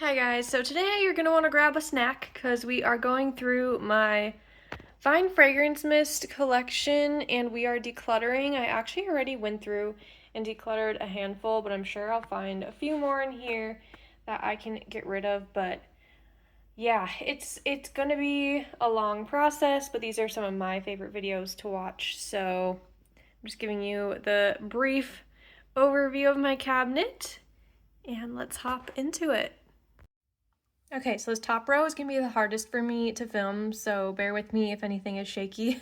Hi guys, so today you're going to want to grab a snack because we are going through my fine fragrance mist collection and we are decluttering. I actually already went through and decluttered a handful, but I'm sure I'll find a few more in here that I can get rid of. But yeah, it's going to be a long process, but these are some of my favorite videos to watch. So I'm just giving you the brief overview of my cabinet and let's hop into it. Okay, so this top row is going to be the hardest for me to film, so bear with me if anything is shaky.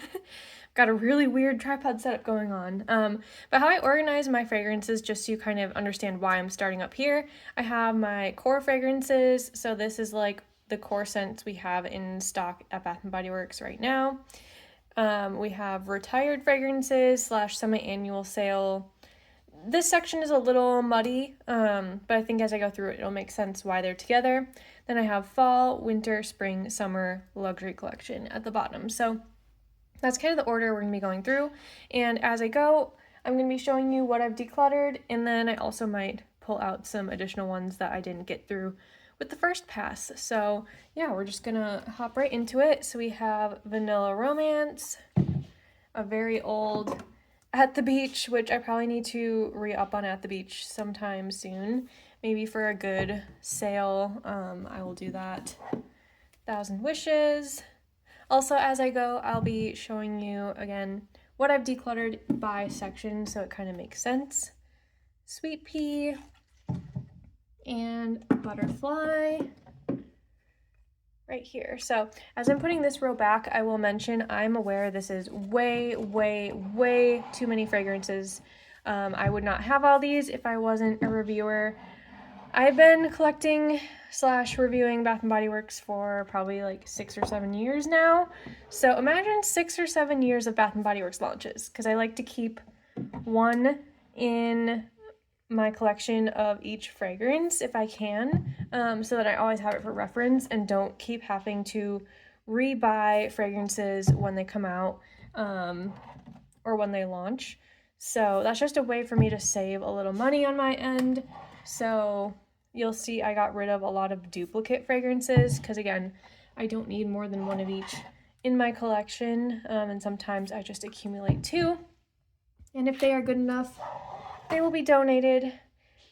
Got a really weird tripod setup going on. But how I organize my fragrances, just so you kind of understand why I'm starting up here, I have my core fragrances, so this is like the core scents we have in stock at Bath & Body Works right now. We have retired fragrances / semi-annual sale. This section is a little muddy, but I think as I go through it, it'll make sense why they're together. Then I have fall, winter, spring, summer, luxury collection at the bottom. So that's kind of the order we're going to be going through. And as I go, I'm going to be showing you what I've decluttered, and then I also might pull out some additional ones that I didn't get through with the first pass. So yeah, we're just going to hop right into it. So we have Vanilla Romance, a very old At the Beach, which I probably need to re-up on At the Beach sometime soon. Maybe for a good sale, I will do that. 1,000 Wishes. Also, as I go, I'll be showing you, again, what I've decluttered by section, so it kind of makes sense. Sweet Pea and Butterfly right here. So as I'm putting this row back, I will mention I'm aware this is way too many fragrances. I would not have all these if I wasn't a reviewer. I've been collecting / reviewing Bath & Body Works for probably like 6 or 7 years now. So imagine 6 or 7 years of Bath & Body Works launches, because I like to keep one in my collection of each fragrance if I can, so that I always have it for reference and don't keep having to re-buy fragrances when they come out or when they launch. So that's just a way for me to save a little money on my end. So you'll see I got rid of a lot of duplicate fragrances because, again, I don't need more than one of each in my collection, and sometimes I just accumulate 2. And if they are good enough, they will be donated.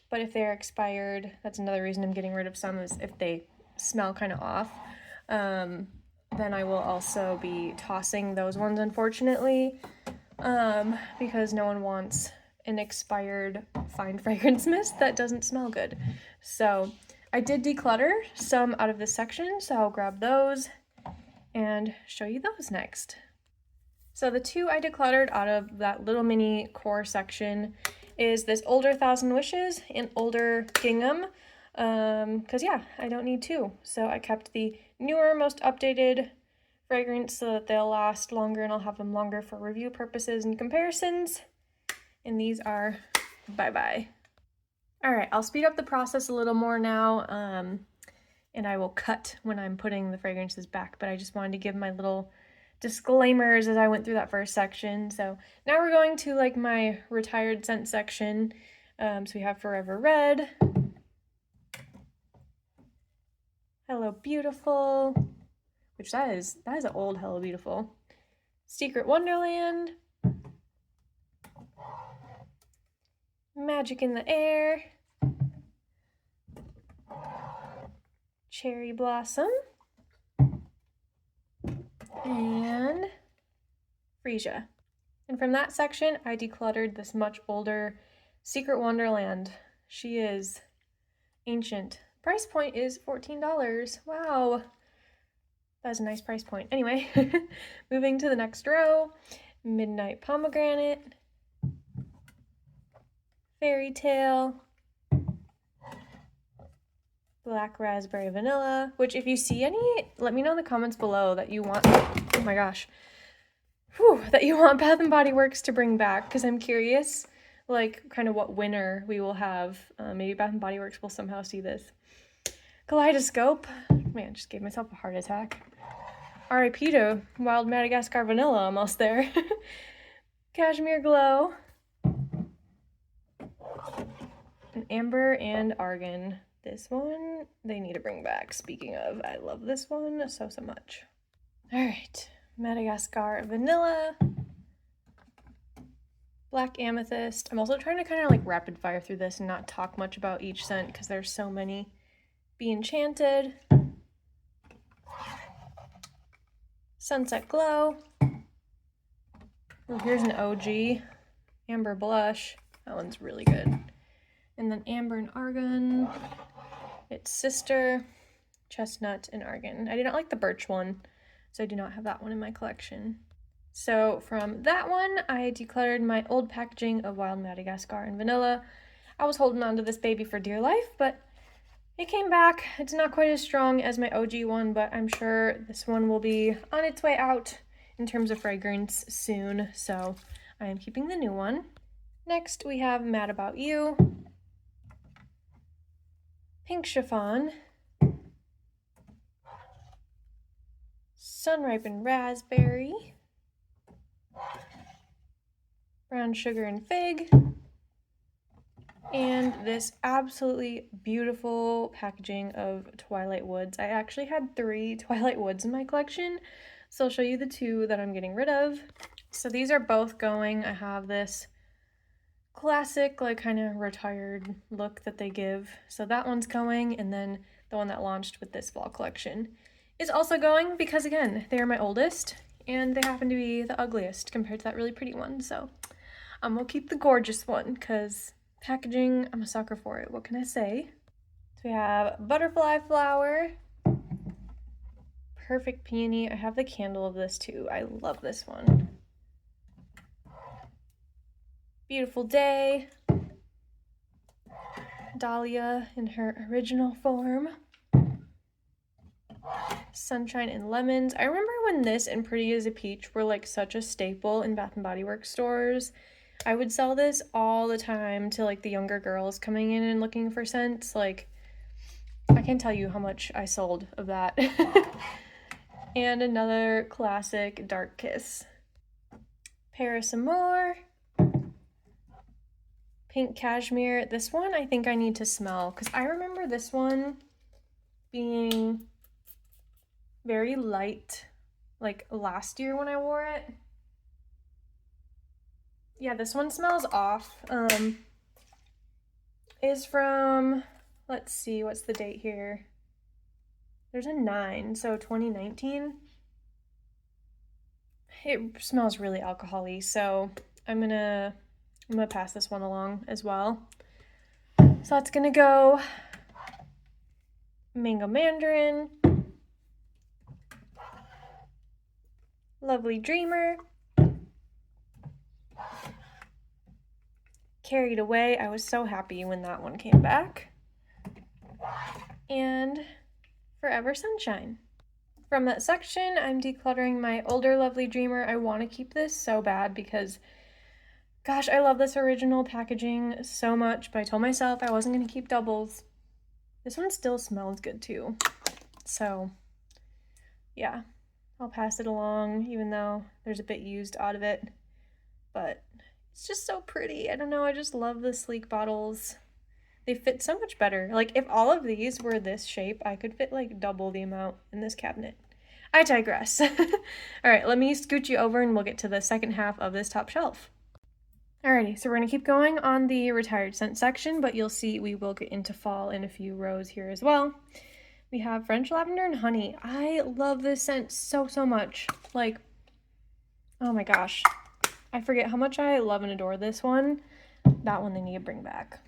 But if they're expired, that's another reason I'm getting rid of some, is if they smell kind of off. Then I will also be tossing those ones, unfortunately, because no one wants an expired fine fragrance mist that doesn't smell good. So I did declutter some out of this section, so I'll grab those and show you those next. So the 2 I decluttered out of that little mini core section is this older 1,000 Wishes and older Gingham, because yeah, I don't need 2. So I kept the newer, most updated fragrance so that they'll last longer and I'll have them longer for review purposes and comparisons. And these are bye-bye. All right, I'll speed up the process a little more now, and I will cut when I'm putting the fragrances back, but I just wanted to give my little disclaimers as I went through that first section. So now we're going to like my retired scent section. So we have Forever Red, Hello Beautiful, which that is an old Hello Beautiful, Secret Wonderland, Magic in the Air, Cherry Blossom, and Freesia. And from that section, I decluttered this much older Secret Wonderland. She is ancient. Price point is $14. Wow. That's a nice price point. Anyway, moving to the next row. Midnight Pomegranate, Fairy Tale, Black Raspberry Vanilla, which if you see any, let me know in the comments below that you want, oh my gosh, that you want Bath & Body Works to bring back, because I'm curious, like, kind of what winner we will have. Maybe Bath & Body Works will somehow see this. Kaleidoscope. Man, just gave myself a heart attack. R.I.P. to Wild Madagascar Vanilla, almost there. Cashmere Glow. And Amber and Argan. This one, they need to bring back. Speaking of, I love this one so much. All right, Madagascar Vanilla, Black Amethyst. I'm also trying to kind of like rapid fire through this and not talk much about each scent because there's so many. Be Enchanted, Sunset Glow. Oh, here's an OG, Amber Blush. That one's really good. And then Amber and Argan, its sister, Chestnut and Argan. I did not like the Birch one, so I do not have that one in my collection. So from that one, I decluttered my old packaging of Wild Madagascar and Vanilla. I was holding on to this baby for dear life, but it came back. It's not quite as strong as my OG one, but I'm sure this one will be on its way out in terms of fragrance soon, so I am keeping the new one. Next, we have Mad About You, Pink Chiffon, Sun-Ripened Raspberry, Brown Sugar and Fig, and this absolutely beautiful packaging of Twilight Woods. I actually had 3 Twilight Woods in my collection, so I'll show you the 2 that I'm getting rid of. So these are both going. I have this classic, like kind of retired look that they give. So that one's going, and then the one that launched with this fall collection is also going because, again, they are my oldest, and they happen to be the ugliest compared to that really pretty one. So we'll keep the gorgeous one because packaging, I'm a sucker for it. What can I say? So we have Butterfly Flower, Perfect Peony. I have the candle of this too. I love this one. Beautiful Day, Dahlia in her original form, Sunshine and Lemons. I remember when this and Pretty as a Peach were like such a staple in Bath & Body Works stores. I would sell this all the time to like the younger girls coming in and looking for scents. Like, I can't tell you how much I sold of that. And another classic, Dark Kiss. Paris Amour, Pink Cashmere. This one I think I need to smell because I remember this one being very light like last year when I wore it. Yeah, this one smells off. Is from, let's see, what's the date here? There's a 9, so 2019. It smells really alcohol-y, so I'm gonna pass this one along as well. So that's gonna go Mango Mandarin, Lovely Dreamer, Carried Away. I was so happy when that one came back. And Forever Sunshine. From that section, I'm decluttering my older Lovely Dreamer. I want to keep this so bad because, gosh, I love this original packaging so much, but I told myself I wasn't going to keep doubles. This one still smells good too. So, yeah, I'll pass it along even though there's a bit used out of it. But it's just so pretty. I don't know, I just love the sleek bottles. They fit so much better. Like, if all of these were this shape, I could fit like double the amount in this cabinet. I digress. All right, let me scoot you over and we'll get to the second half of this top shelf. Alrighty, so we're gonna keep going on the retired scent section, but you'll see we will get into fall in a few rows here as well. We have French Lavender and Honey. I love this scent so much. Like, oh my gosh. I forget how much I love and adore this one. That one they need to bring back.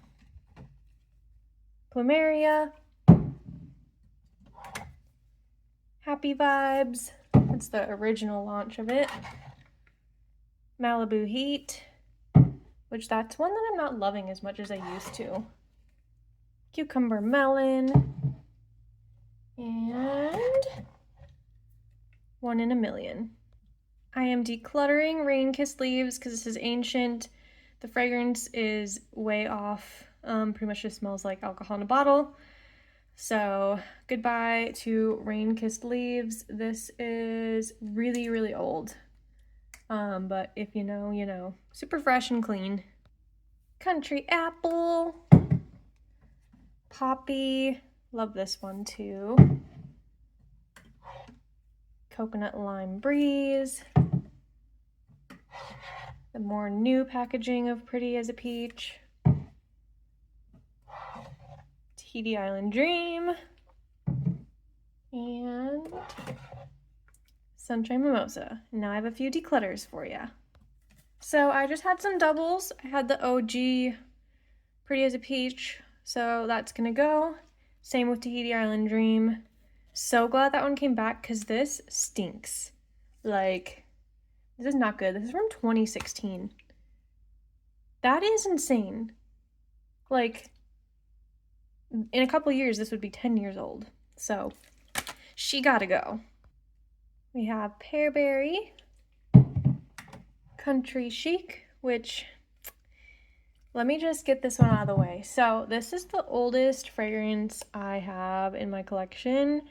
Plumeria. Happy Vibes. That's the original launch of it. Malibu Heat, which that's one that I'm not loving as much as I used to. Cucumber Melon. And One in a Million. I am decluttering Rain Kissed Leaves because this is ancient. The fragrance is way off. Pretty much just smells like alcohol in a bottle. So goodbye to Rain Kissed Leaves. This is really old. But if you know, you know. Super fresh and clean. Country Apple. Poppy, love this one too. Coconut Lime Breeze. The more new packaging of Pretty as a Peach. Tahiti Island Dream. And Sunshine Mimosa. Now I have a few declutters for you. So I just had some doubles. I had the OG Pretty as a Peach, so that's gonna go. Same with Tahiti Island Dream. So glad that one came back because this stinks. Like, this is not good. This is from 2016. That is insane. Like, in a couple years, this would be 10 years old. So, she gotta go. We have Pearberry, Country Chic, which, let me just get this one out of the way. So, this is the oldest fragrance I have in my collection.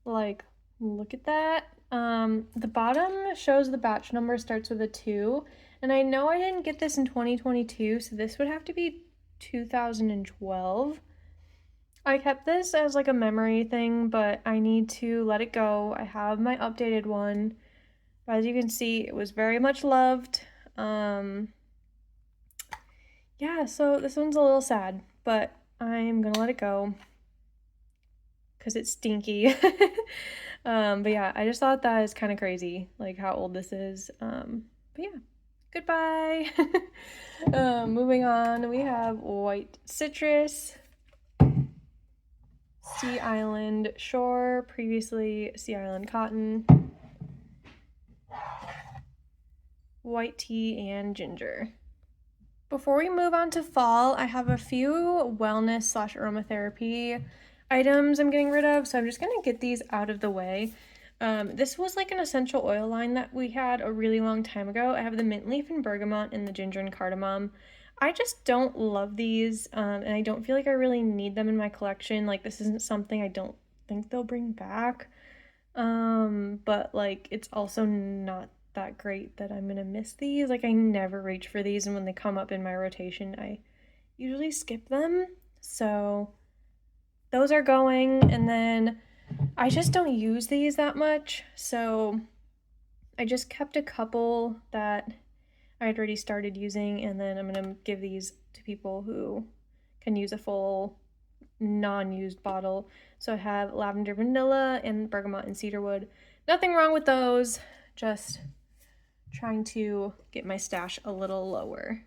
Like, look at that. The bottom shows the batch number starts with a 2, and I know I didn't get this in 2022, so this would have to be 2012. I kept this as like a memory thing, but I need to let it go. I have my updated one. As you can see, it was very much loved. Yeah, so this one's a little sad, but I'm gonna let it go because it's stinky. But yeah, I just thought that is kind of crazy, like how old this is. But yeah, goodbye. Moving on, we have White Citrus, Sea Island Shore, previously Sea Island Cotton, White Tea, and Ginger. Before we move on to fall, I have a few wellness / aromatherapy items I'm getting rid of, so I'm just gonna get these out of the way. This was like an essential oil line that we had a really long time ago. I have the mint leaf and bergamot and the ginger and cardamom. I just don't love these, and I don't feel like I really need them in my collection. Like, this isn't something I don't think they'll bring back, but like, it's also not that great that I'm gonna miss these. Like, I never reach for these, and when they come up in my rotation, I usually skip them. So those are going, and then I just don't use these that much, so I just kept a couple that I had already started using, and then I'm gonna give these to people who can use a full non-used bottle. So I have lavender vanilla and bergamot and cedarwood. Nothing wrong with those, just trying to get my stash a little lower.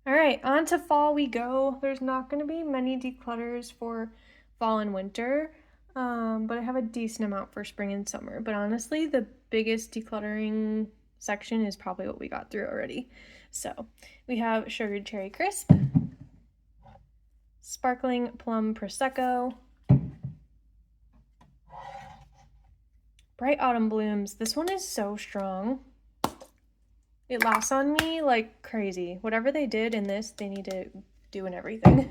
All right, on to fall we go. There's not going to be many declutters for fall and winter, but I have a decent amount for spring and summer. But honestly, the biggest decluttering section is probably what we got through already. So we have Sugared Cherry Crisp, Sparkling Plum Prosecco, Bright Autumn Blooms. This one is so strong. It lasts on me like crazy. Whatever they did in this, they need to do in everything.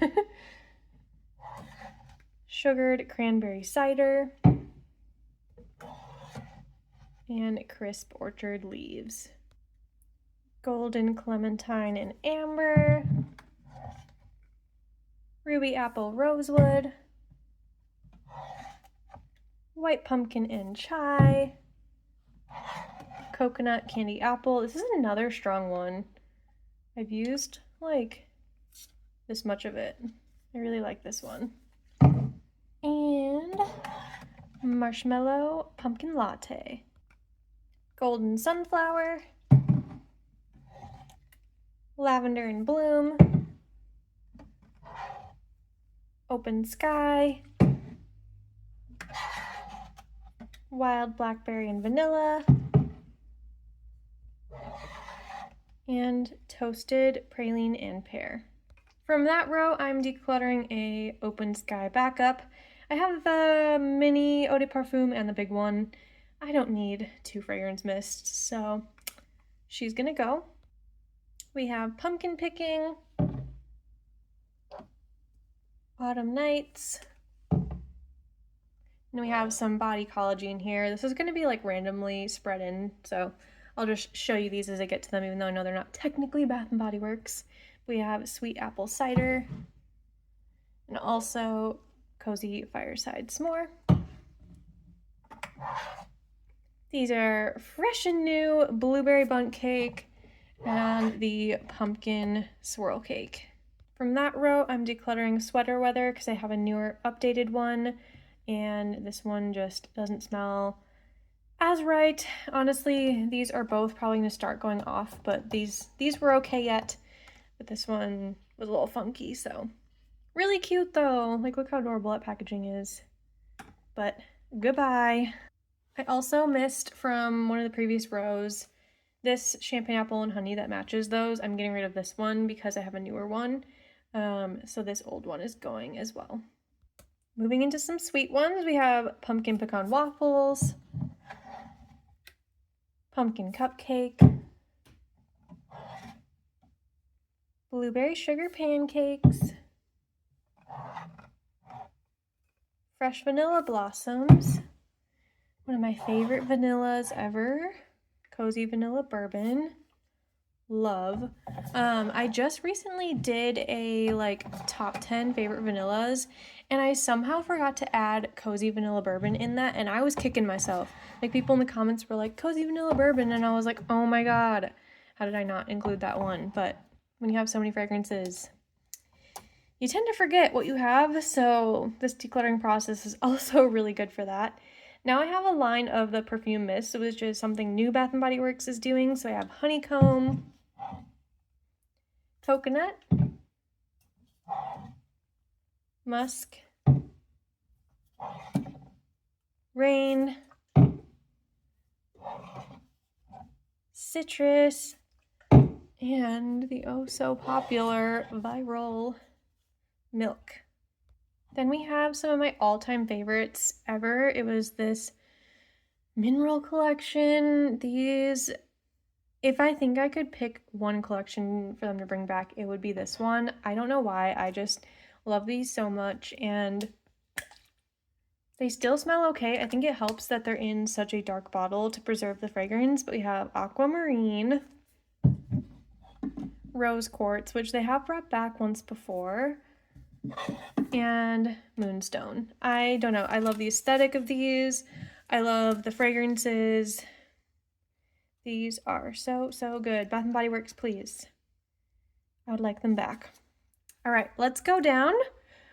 Sugared Cranberry Cider. And Crisp Orchard Leaves. Golden Clementine and Amber. Ruby Apple Rosewood. White Pumpkin and Chai. Coconut Candy Apple. This is another strong one. I've used like this much of it. I really like this one. And Marshmallow Pumpkin Latte. Golden Sunflower. Lavender and Bloom. Open Sky. Wild Blackberry and Vanilla. And Toasted Praline and Pear. From that row, I'm decluttering a Open Sky backup. I have the mini Eau de Parfum and the big one. I don't need 2 fragrance mists, so she's gonna go. We have Pumpkin Picking, Autumn Nights, and we have some Body Ecology in here. This is gonna be like randomly spread in, so I'll just show you these as I get to them, even though I know they're not technically Bath & Body Works. We have Sweet Apple Cider, and also Cozy Fireside S'more. These are fresh and new blueberry bundt cake and the pumpkin swirl cake. From that row, I'm decluttering Sweater Weather because I have a newer updated one, and this one just doesn't smell as right. Honestly, these are both probably going to start going off, but these were okay yet, but this one was a little funky, so. Really cute though, like look how adorable that packaging is. But goodbye. I also missed from one of the previous rows this champagne apple and honey that matches those. I'm getting rid of this one because I have a newer one. So this old one is going as well. Moving into some sweet ones, we have pumpkin pecan waffles, pumpkin cupcake, blueberry sugar pancakes, fresh vanilla blossoms, one of my favorite vanillas ever, cozy vanilla bourbon. Love. I just recently did a like top 10 favorite vanillas, and I somehow forgot to add cozy vanilla bourbon in that, and I was kicking myself. Like people in the comments were like cozy vanilla bourbon, and I was like, oh my god, how did I not include that one? But when you have so many fragrances, you tend to forget what you have, so this decluttering process is also really good for that. Now I have a line of the Perfume Mist, which is something new Bath & Body Works is doing. So I have honeycomb, coconut, musk, rain, citrus, and the oh so popular viral milk. Then we have some of my all-time favorites ever. It was this mineral collection. These, if I think I could pick one collection for them to bring back, it would be this one. I don't know why, I just love these so much, and they still smell okay. I think it helps that they're in such a dark bottle to preserve the fragrance, but we have aquamarine, rose quartz, which they have brought back once before, and moonstone. I don't know, I love the aesthetic of these. I love the fragrances. These are so good. Bath & Body Works, please. I would like them back. All right, let's go down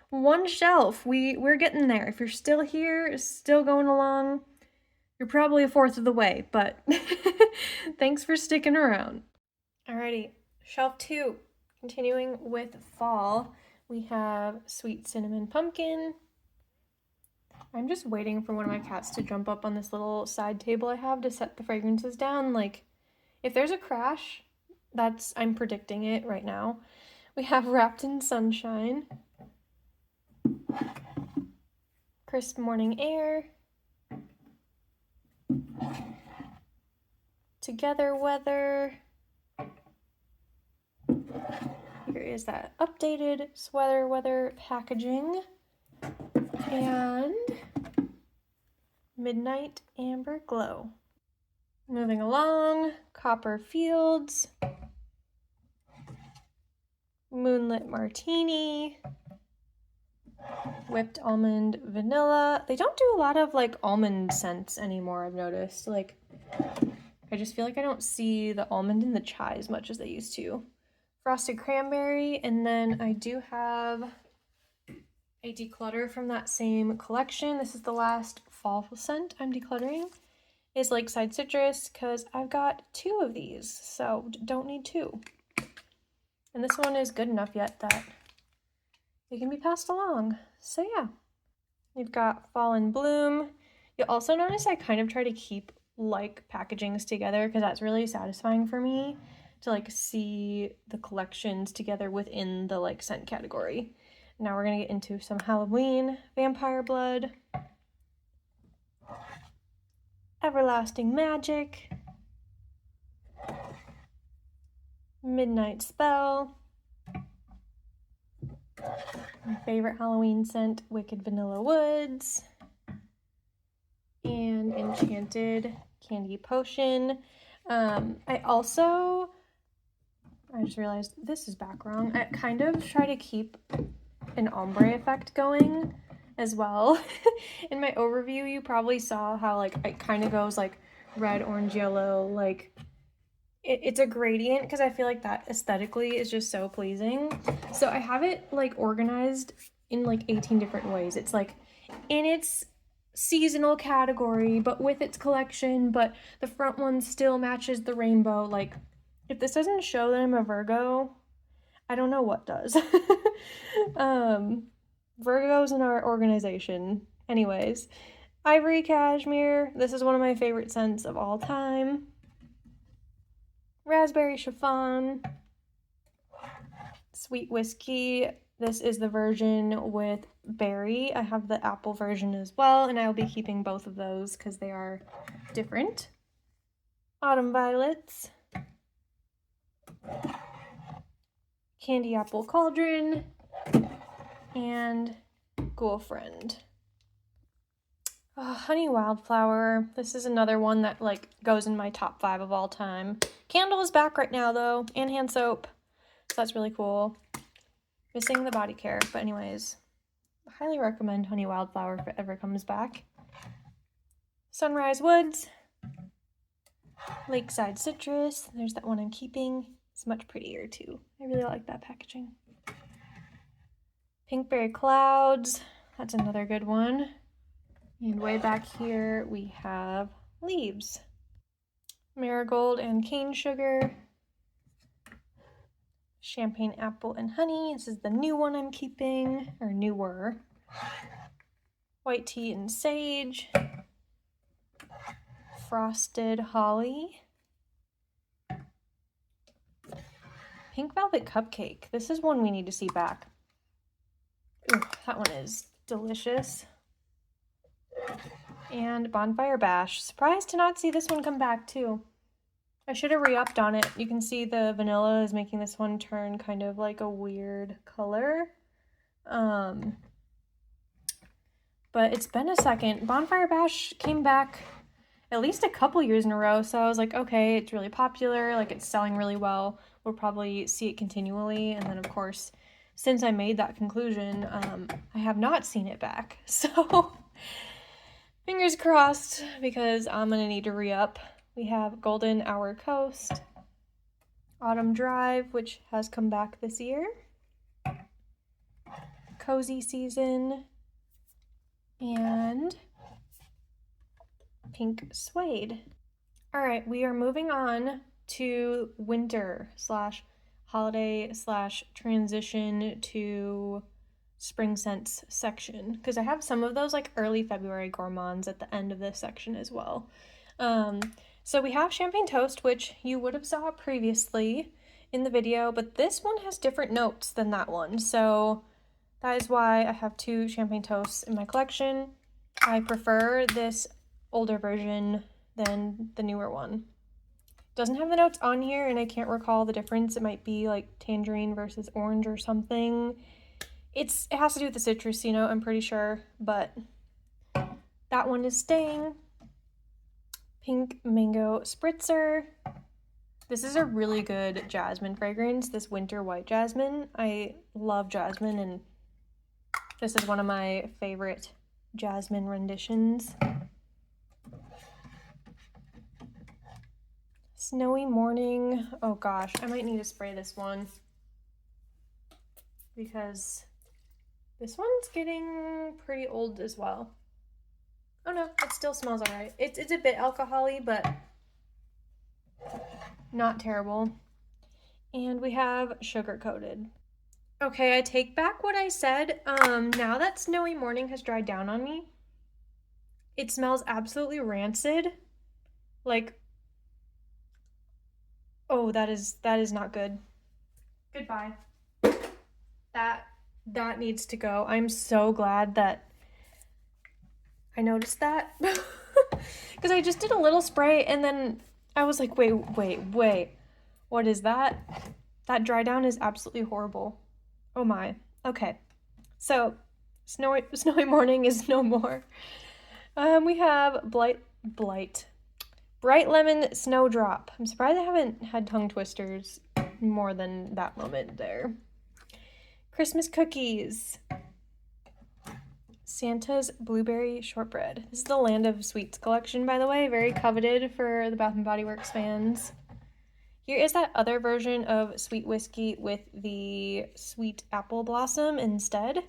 one shelf. We're getting there. If you're still here, still going along, you're probably a fourth of the way, but thanks for sticking around. Alrighty, shelf 2. Continuing with fall, we have sweet cinnamon pumpkin. I'm just waiting for one of my cats to jump up on this little side table I have to set the fragrances down. Like, if there's a crash, I'm predicting it right now. We have Wrapped in Sunshine, Crisp Morning Air, Together Weather. Here is that updated Sweater Weather packaging, and Midnight Amber Glow. Moving along, Copper Fields, Moonlit Martini, Whipped Almond Vanilla. They don't do a lot of like almond scents anymore, I've noticed. Like, I just feel like I don't see the almond in the chai as much as they used to. Frosted Cranberry, and then I do have a declutter from that same collection. This is the last fall scent I'm decluttering. Is Lakeside Citrus, because I've got 2 of these, so don't need 2. And this one is good enough yet that it can be passed along. So yeah, we've got Fall in Bloom. You'll also notice I kind of try to keep like packagings together because that's really satisfying for me to like see the collections together within the like scent category. Now we're gonna get into some Halloween, Vampire Blood, Everlasting Magic, Midnight Spell, my favorite Halloween scent, Wicked Vanilla Woods, and Enchanted Candy Potion. I just realized this is back wrong. I kind of try to keep an ombre effect going as well. In my overview, you probably saw how like it kind of goes like red, orange, yellow, like it's a gradient because I feel like that aesthetically is just so pleasing. So I have it like organized in like 18 different ways. It's like in its seasonal category, but with its collection, but the front one still matches the rainbow. Like if this doesn't show that I'm a Virgo, I don't know what does. Virgos in our organization. Anyways, ivory cashmere. This is one of my favorite scents of all time. Raspberry chiffon. Sweet whiskey. This is the version with berry. I have the apple version as well, and I'll be keeping both of those because they are different. Autumn violets. Candy apple cauldron. And girlfriend. Oh, honey wildflower. This is another one that like goes in my top 5 of all time. Candle is back right now though, and hand soap. So that's really cool. Missing the body care, but anyways, I highly recommend honey wildflower if it ever comes back. Sunrise woods. Lakeside citrus. There's that one I'm keeping. It's much prettier too. I really like that packaging. Pinkberry clouds. That's another good one. And way back here we have leaves. Marigold and cane sugar. Champagne apple and honey. This is the new one I'm keeping, or newer. White tea and sage. Frosted holly. Pink velvet cupcake. This is one we need to see back. Ooh, that one is delicious. And bonfire bash. Surprised to not see this one come back too. I should have re-upped on it. You can see the vanilla is making this one turn kind of like a weird color. But it's been a second. Bonfire bash came back at least a couple years in a row, so I was like, okay, it's really popular, like it's selling really well. We'll probably see it continually. And then of course, since I made that conclusion, I have not seen it back. So fingers crossed, because I'm gonna need to re-up. We have Golden Hour Coast, Autumn Drive, which has come back this year, Cozy Season, and Pink Suede. All right, we are moving on to winter / holiday / transition to spring scents section, because I have some of those like early February gourmands at the end of this section as well. So we have Champagne Toast, which you would have saw previously in the video, but this one has different notes than that one. So that is why I have 2 Champagne Toasts in my collection. I prefer this older version than the newer one. Doesn't have the notes on here, and I can't recall the difference. It might be like tangerine versus orange or something. It has to do with the citrus, you know, I'm pretty sure, but that one is staying. Pink Mango Spritzer. This is a really good jasmine fragrance, this winter white jasmine. I love jasmine, and this is one of my favorite jasmine renditions. Snowy Morning. Oh gosh, I might need to spray this one because this one's getting pretty old as well. Oh no, it still smells all right. It's a bit alcohol-y, but not terrible. And we have Sugar Coated. Okay, I take back what I said. Now that Snowy Morning has dried down on me, it smells absolutely rancid. Like, oh, that is not good. Goodbye. That needs to go. I'm so glad that I noticed that, because I just did a little spray and then I was like, wait, what is that? That dry down is absolutely horrible. Oh my. Okay, so Snowy Morning is no more. We have Bright Lemon Snowdrop. I'm surprised I haven't had tongue twisters more than that moment there. Christmas cookies. Santa's Blueberry Shortbread. This is the Land of Sweets collection, by the way. Very coveted for the Bath & Body Works fans. Here is that other version of Sweet Whiskey with the sweet apple blossom instead.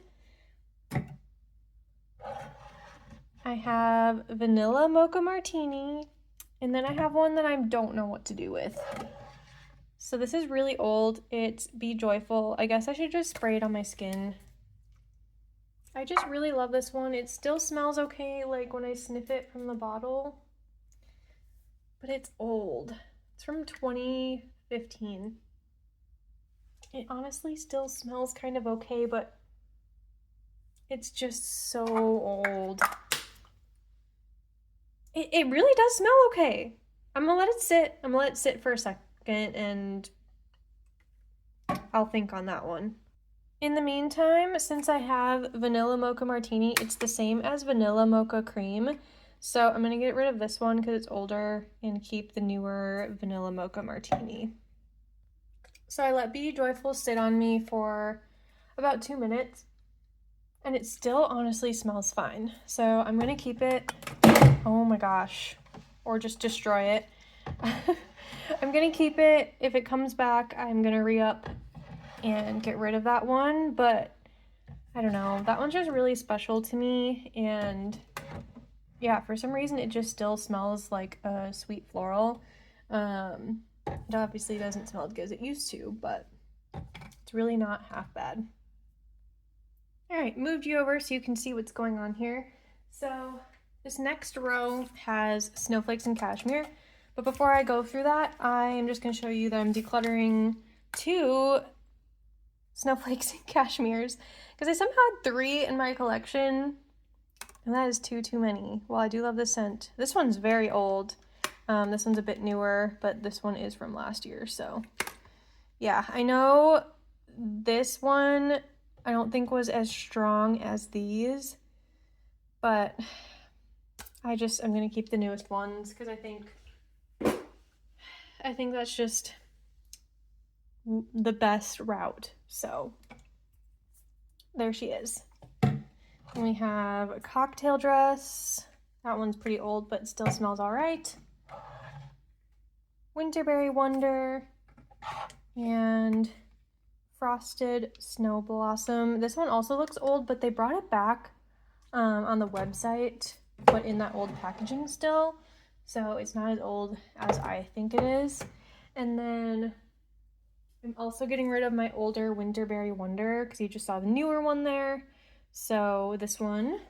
I have Vanilla Mocha Martini, and then I have one that I don't know what to do with. So this is really old. It's Be Joyful. I guess I should just spray it on my skin. I just really love this one. It still smells okay, like when I sniff it from the bottle, but it's old. It's from 2015. It honestly still smells kind of okay, but it's just so old. It really does smell okay. I'm gonna let it sit. I'm gonna let it sit for a second and I'll think on that one. In the meantime, since I have Vanilla Mocha Martini, it's the same as Vanilla Mocha Cream. So I'm gonna get rid of this one because it's older and keep the newer Vanilla Mocha Martini. So I let Be Joyful sit on me for about 2 minutes and it still honestly smells fine. So I'm gonna keep it, oh my gosh, or just destroy it. I'm gonna keep it. If it comes back, I'm gonna re-up and get rid of that one, but I don't know, that one's just really special to me, and yeah, for some reason it just still smells like a sweet floral. It obviously doesn't smell as good as it used to, but it's really not half bad. Alright, moved you over so you can see what's going on here. So this next row has snowflakes and cashmere, but before I go through that, I am just going to show you that I'm decluttering 2 snowflakes and cashmeres because I somehow had 3 in my collection, and that is too many. Well, I do love this scent. This one's very old. This one's a bit newer, but this one is from last year, so yeah. I know this one I don't think was as strong as these, but I'm gonna keep the newest ones because I think that's just the best route. So there she is. And we have a cocktail dress. That one's pretty old, but still smells all right. Winterberry Wonder and Frosted Snow Blossom. This one also looks old, but they brought it back on the website, but in that old packaging still. So it's not as old as I think it is. And then I'm also getting rid of my older Winterberry Wonder because you just saw the newer one there. So this one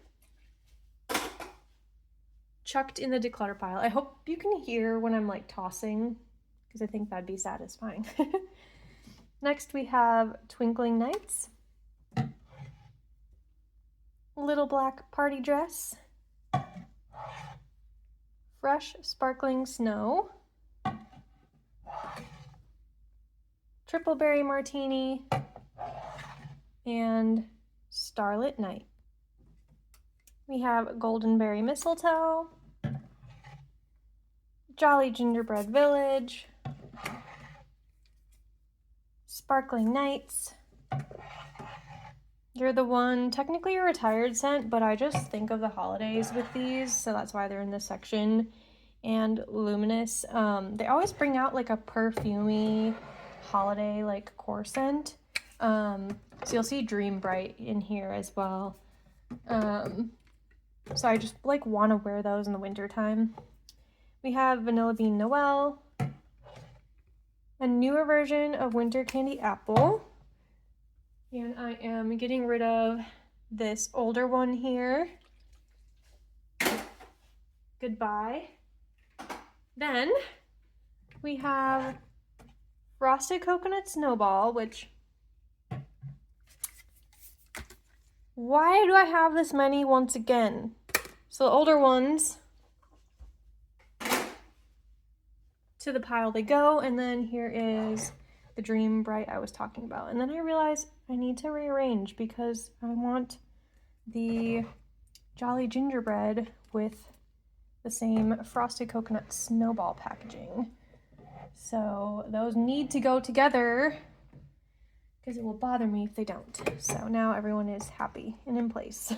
chucked in the declutter pile. I hope you can hear when I'm like tossing because I think that'd be satisfying. Next we have Twinkling Nights, Little Black Party Dress, Fresh Sparkling Snow, Triple Berry Martini, and Starlit Night. We have Golden Berry Mistletoe, Jolly Gingerbread Village, Sparkling Nights. You're the One, technically a retired scent, but I just think of the holidays with these, so that's why they're in this section. And Luminous. They always bring out like a perfumey holiday like core scent. So you'll see Dream Bright in here as well. So I just like want to wear those in the winter time. We have Vanilla Bean Noel, a newer version of Winter Candy Apple, and I am getting rid of this older one here. Goodbye. Then we have Frosted Coconut Snowball, which, why do I have this many once again? So the older ones, to the pile they go, and then here is the Dream Bright I was talking about. And then I realized I need to rearrange because I want the Jolly Gingerbread with the same Frosted Coconut Snowball packaging. So those need to go together. because it will bother me if they don't. So now everyone is happy and in place.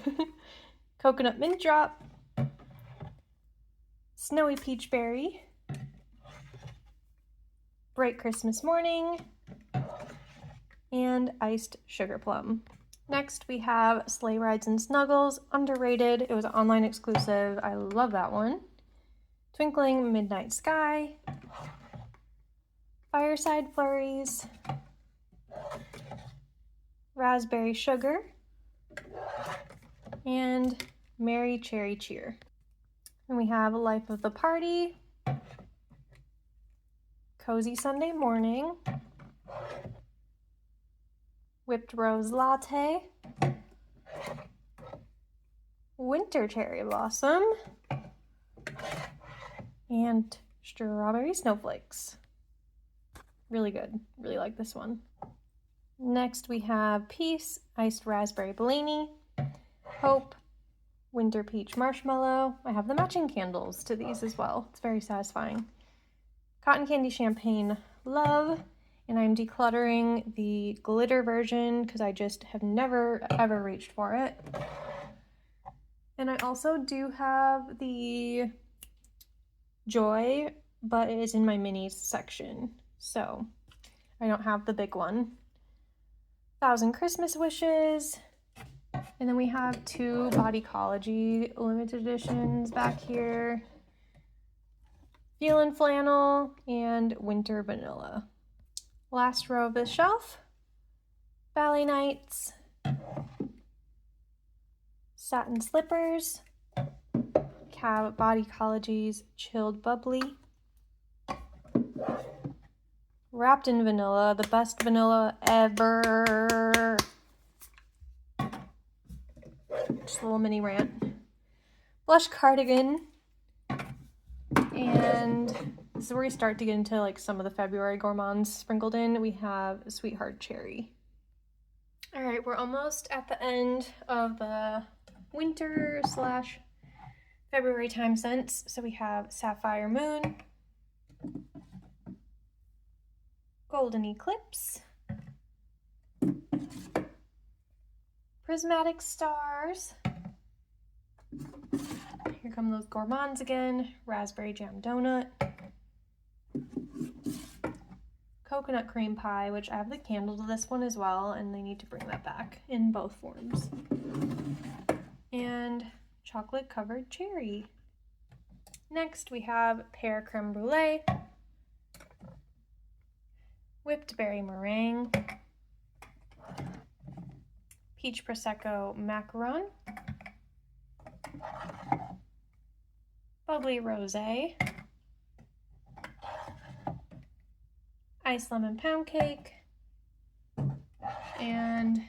Coconut mint drop, snowy peach berry, bright Christmas morning, and iced sugar plum. Next we have Sleigh Rides and Snuggles, underrated. It was an online exclusive. I love that one. Twinkling Midnight Sky, Fireside Flurries, Raspberry Sugar, and Merry Cherry Cheer. And we have Life of the Party, Cozy Sunday Morning, Whipped Rose Latte, Winter Cherry Blossom, and Strawberry Snowflakes. Really good. Really like this one. Next we have Peace, Iced Raspberry Bellini, Hope, Winter Peach Marshmallow. I have the matching candles to these as well. It's very satisfying. Cotton Candy Champagne Love, and I'm decluttering the glitter version because I just have never ever reached for it. And I also do have the Joy, but it is in my minis section, so I don't have the big one. 1,000 Christmas Wishes, and then we have 2 Bodycology limited editions back here. Feelin' Flannel and Winter Vanilla. Last row of the shelf, Ballet Nights, Satin Slippers, Bodycology's Chilled Bubbly, Wrapped in Vanilla, the best vanilla ever. Just a little mini rant. Blush Cardigan, and this is where we start to get into like some of the February gourmands sprinkled in. We have Sweetheart Cherry. All right, we're almost at the end of the winter / February time scents. So we have Sapphire Moon, Golden Eclipse, Prismatic Stars. Here come those gourmands again. Raspberry Jam Donut, Coconut Cream Pie, which I have the candle to this one as well, and they need to bring that back in both forms. And Chocolate Covered Cherry. Next we have Pear Creme Brulee, Whipped Berry Meringue, Peach Prosecco Macaron, Bubbly Rosé, Ice Lemon Pound Cake, and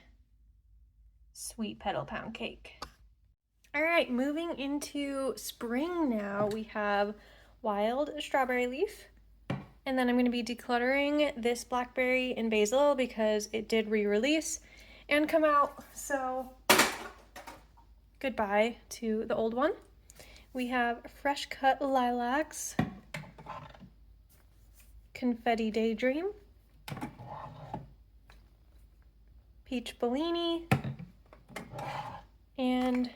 Sweet Petal Pound Cake. All right, moving into spring now, we have Wild Strawberry Leaf, and then I'm going to be decluttering this Blackberry and Basil because it did re-release and come out, so goodbye to the old one. We have Fresh Cut Lilacs, Confetti Daydream, Peach Bellini, and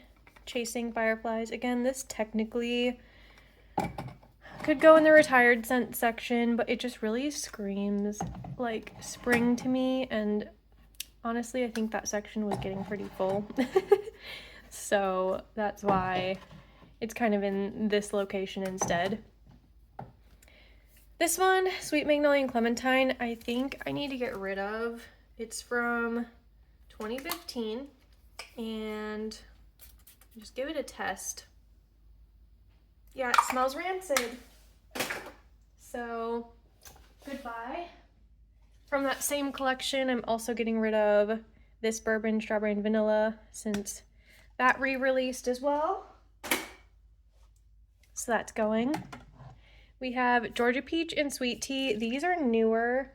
Chasing Fireflies. Again, this technically could go in the retired scent section, but it just really screams like spring to me, and honestly, I think that section was getting pretty full. So that's why it's kind of in this location instead. This one, Sweet Magnolia and Clementine, I think I need to get rid of. It's from 2015, and just give it a test. Yeah, it smells rancid. So, goodbye. From that same collection, I'm also getting rid of this Bourbon Strawberry and Vanilla since that re-released as well. So that's going. We have Georgia Peach and Sweet Tea. These are newer.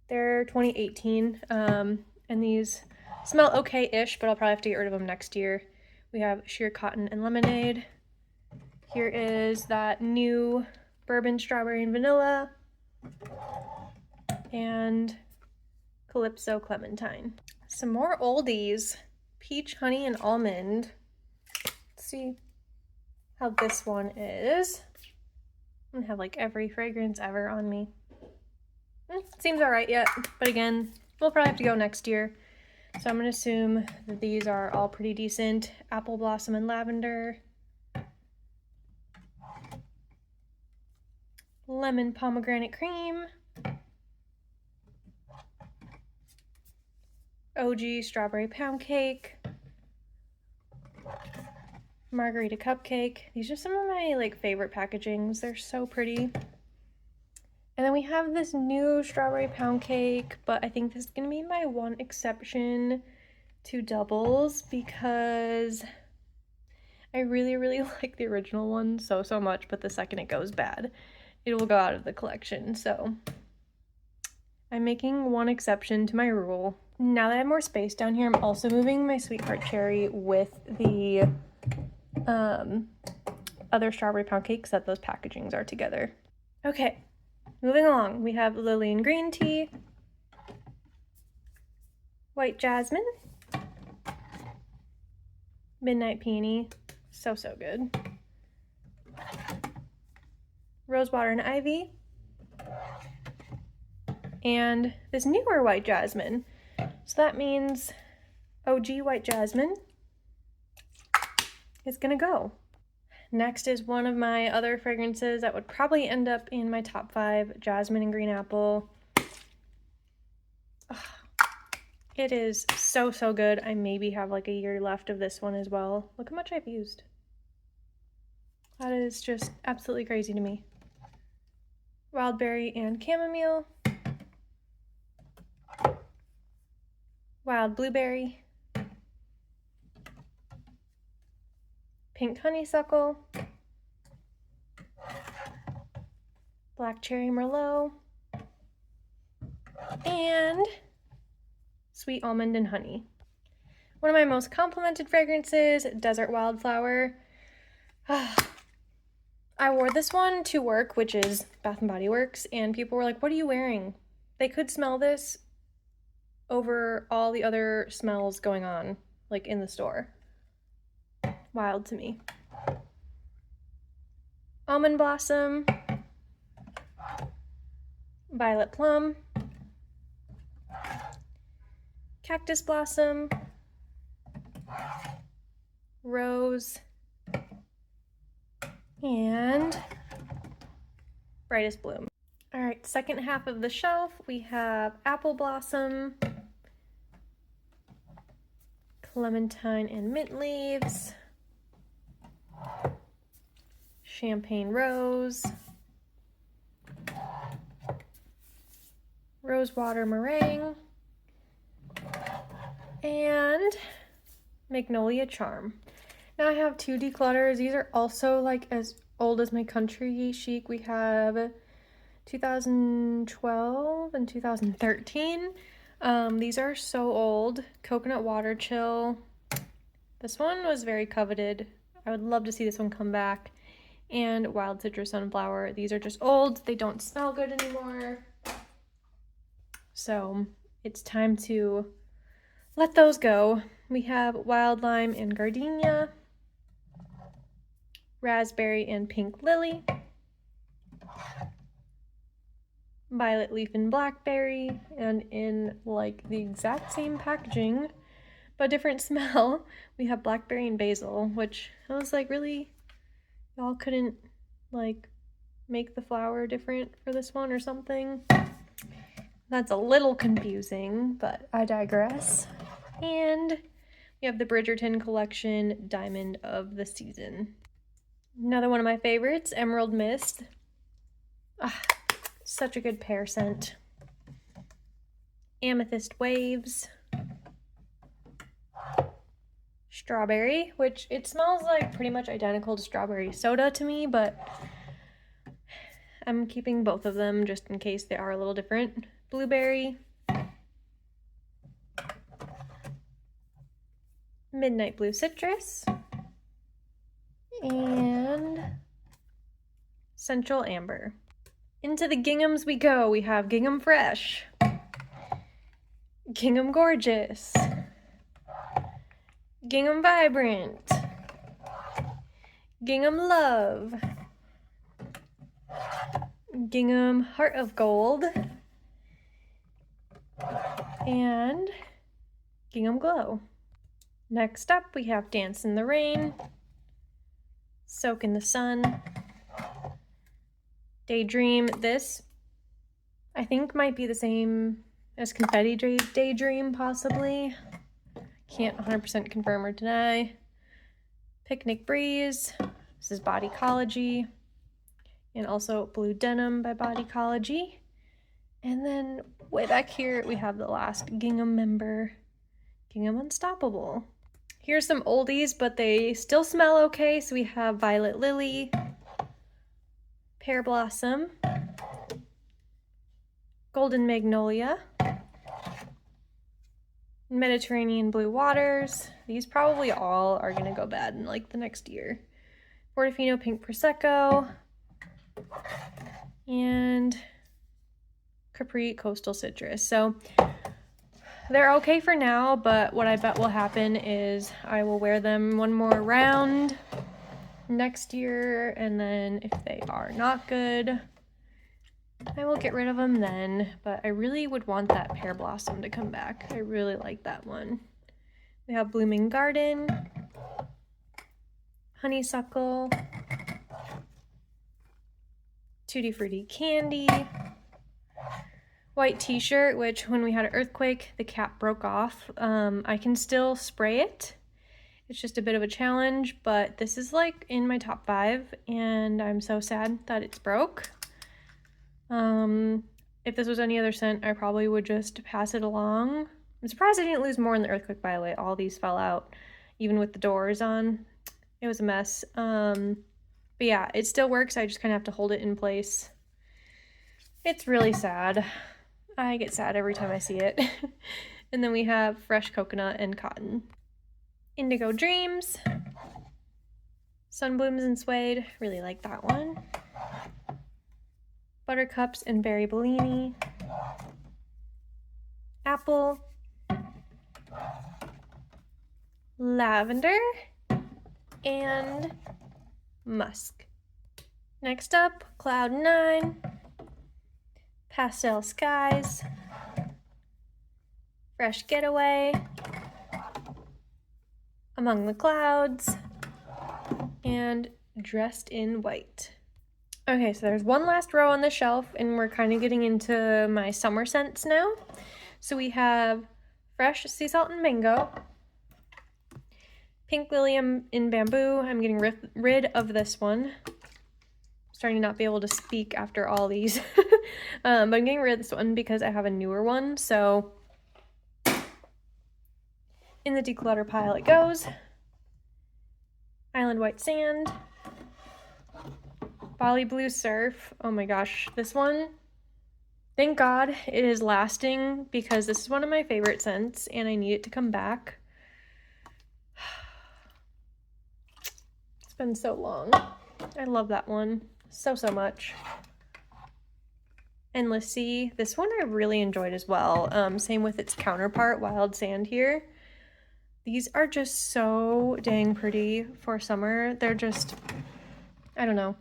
They're 2018, and these smell okay-ish, but I'll probably have to get rid of them next year. We have Sheer Cotton and Lemonade. Here is that new Bourbon Strawberry and Vanilla, and Calypso Clementine. Some more oldies. Peach, honey, and almond. Let's see how this one is. I'm gonna have like every fragrance ever on me. Seems all right yet, but again, we'll probably have to go next year. So I'm gonna assume that these are all pretty decent. Apple Blossom and Lavender. Lemon Pomegranate Cream. OG Strawberry Pound Cake. Margarita Cupcake. These are some of my like favorite packagings. They're so pretty. And then we have this new Strawberry Pound Cake, but I think this is gonna be my one exception to doubles because I really like the original one so much, but the second it goes bad, it will go out of the collection. So I'm making one exception to my rule. Now that I have more space down here, I'm also moving my Sweetheart Cherry with the other Strawberry Pound Cake so that those packagings are together. Okay, moving along. We have Lillian Green Tea, White Jasmine, Midnight Peony, so good. Rosewater and Ivy, and this newer White Jasmine. So that means OG White Jasmine is gonna go. Next is one of my other fragrances that would probably end up in my top 5, Jasmine and Green Apple. Oh, it is so good. I maybe have like a year left of this one as well. Look how much I've used. That is just absolutely crazy to me. Wildberry and Chamomile. Wild Blueberry. Pink Honeysuckle. Black Cherry Merlot. And Sweet Almond and Honey. One of my most complimented fragrances, Desert Wildflower. I wore this one to work, which is Bath & Body Works, and people were like, what are you wearing? They could smell this over all the other smells going on, like in the store. Wild to me. Almond Blossom. Violet Plum. Cactus Blossom. Rose. And Brightest Bloom. All right, second half of the shelf, we have Apple Blossom, Clementine and Mint Leaves, Champagne Rose, Rosewater Meringue, and Magnolia Charm. Now I have 2 declutters. These are also like as old as my Country Chic. We have 2012 and 2013. These are so old. Coconut Water Chill. This one was very coveted. I would love to see this one come back. And Wild Citrus Sunflower. These are just old. They don't smell good anymore. So it's time to let those go. We have Wild Lime and Gardenia. Raspberry and Pink Lily. Violet Leaf and Blackberry, and in like the exact same packaging but different smell, we have Blackberry and Basil, which I was like, really? Y'all couldn't like make the flower different for this one or something? That's a little confusing, but I digress. And we have the Bridgerton Collection Diamond of the Season. Another one of my favorites, Emerald Mist. Such a good pear scent. Amethyst Waves. Strawberry, which it smells like pretty much identical to strawberry soda to me, but I'm keeping both of them just in case they are a little different. Blueberry. Midnight Blue Citrus. And Central Amber. Into the ginghams we go. We have Gingham Fresh. Gingham Gorgeous, Gingham Vibrant, Gingham Love, Gingham Heart of Gold, and Gingham Glow. Next up, we have Dance in the Rain, Soak in the Sun, Daydream. This, I think, might be the same as Confetti Daydream, possibly. Can't 100% confirm or deny. Picnic Breeze. This is Bodycology. And also Blue Denim by Bodycology. And then way back here, we have the last Gingham member, Gingham Unstoppable. Here's some oldies, but they still smell okay. So we have Violet Lily, Pear Blossom, Golden Magnolia, Mediterranean Blue Waters. These probably all are gonna go bad in like the next year. Portofino Pink Prosecco, and Capri Coastal Citrus. So they're okay for now, but what I bet will happen is I will wear them one more round next year, and then if they are not good, I will get rid of them then. But I really would want that Pear Blossom to come back. I really like that one. We have Blooming Garden, Honeysuckle, Tutti Frutti Candy, White t-shirt, which when we had an earthquake, the cap broke off. I can still spray it. It's just a bit of a challenge, but this is like in my top 5, and I'm so sad that it's broke. If this was any other scent, I probably would just pass it along. I'm surprised I didn't lose more in the earthquake, by the way. All these fell out, even with the doors on. It was a mess. But yeah, it still works. I just kind of have to hold it in place. It's really sad. I get sad every time I see it. And then we have Fresh Coconut and Cotton. Indigo Dreams, Sunblooms and Suede, really like that one. Buttercups and Berry Bellini, Apple, Lavender, and Musk. Next up, Cloud 9, Pastel Skies, Fresh Getaway, Among the Clouds, and Dressed in White. Okay, so there's one last row on the shelf, and we're kind of getting into my summer scents now. So we have Fresh Sea Salt and Mango, Pink Lily in Bamboo. I'm getting rid of this one. I'm starting to not be able to speak after all these. But I'm getting rid of this one because I have a newer one. So in the declutter pile it goes. Island White Sand, Bali Blue Surf. Oh my gosh, this one, thank God it is lasting, because this is one of my favorite scents and I need it to come back. It's been so long. I love that one so much. Endless Sea. This one I really enjoyed as well. Same with its counterpart, Wild Sand here. These are just so dang pretty for summer. They're just, I don't know.